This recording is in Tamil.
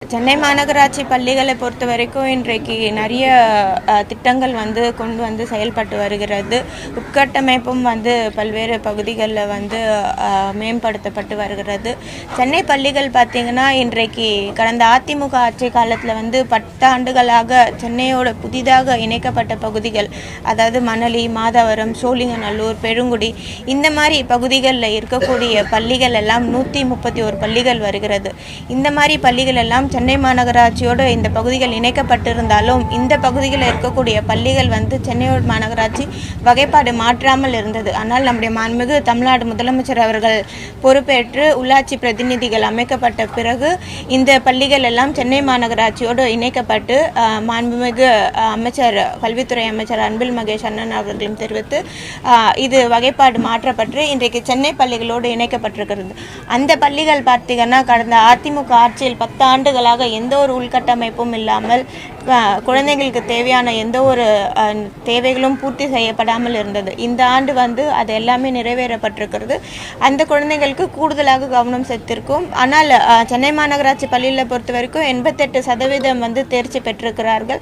சென்னை மாநகராட்சி பள்ளிகளை பொறுத்த வரைக்கும் இன்றைக்கு நிறைய திட்டங்கள் கொண்டு வந்து செயல்பட்டு வருகிறது. உட்கட்டமைப்பும் பல்வேறு பகுதிகளில் மேம்படுத்தப்பட்டு வருகிறது. சென்னை பள்ளிகள் பார்த்திங்கன்னா இன்றைக்கு கடந்த அதிமுக ஆட்சி காலத்தில் 10 ஆண்டுகளாக சென்னையோட புதிதாக இணைக்கப்பட்ட பகுதிகள், அதாவது மணலி, மாதவரம், சோழிங்கநல்லூர், பெருங்குடி, இந்த மாதிரி பகுதிகளில் இருக்கக்கூடிய பள்ளிகள் எல்லாம் 131 பள்ளிகள் வருகிறது. இந்த மாதிரி பள்ளிகள் எல்லாம் சென்னை மாநகராட்சியோடு இந்த பகுதிகள் இணைக்கப்பட்டிருந்தாலும் இந்த பகுதிகளில் இருக்கக்கூடிய பள்ளிகள் சென்னையோட மாநகராட்சி வகைப்பாடு மாற்றாமல் இருந்தது. ஆனால் நம்முடைய மாண்புமிகு தமிழ்நாடு முதலமைச்சர் அவர்கள் பொறுப்பேற்று உள்ளாட்சி பிரதிநிதிகள் அமைக்கப்பட்ட பிறகு இந்த பள்ளிகள் எல்லாம் சென்னை மாநகராட்சியோடு இணைக்கப்பட்டு மாண்புமிகு அமைச்சர், கல்வித்துறை அமைச்சர் அன்பில் மகேஷ் அண்ணன் அவர்களும் தெரிவித்து இது வகைப்பாடு மாற்றப்பட்டு இன்றைக்கு சென்னை பள்ளிகளோடு இணைக்கப்பட்டிருக்கிறது. அந்த பள்ளிகள் பார்த்தீங்கன்னா கடந்த அதிமுக ஆட்சியில் 10 ஆண்டுகளாக எந்த ஒரு உள்கட்டமைப்பும் இல்லாமல் குழந்தைகளுக்கு தேவையான எந்த ஒரு தேவைகளும் பூர்த்தி செய்யப்படாமல் இருந்தது. இந்த ஆண்டு அது எல்லாமே நிறைவேறப்பட்டிருக்கிறது. அந்த குழந்தைகளுக்கு கூடுதலாக கவனம் செலுத்திருக்கும். ஆனால் சென்னை மாநகராட்சி பள்ளியில் பொறுத்த வரைக்கும் 88% தேர்ச்சி பெற்றிருக்கிறார்கள்.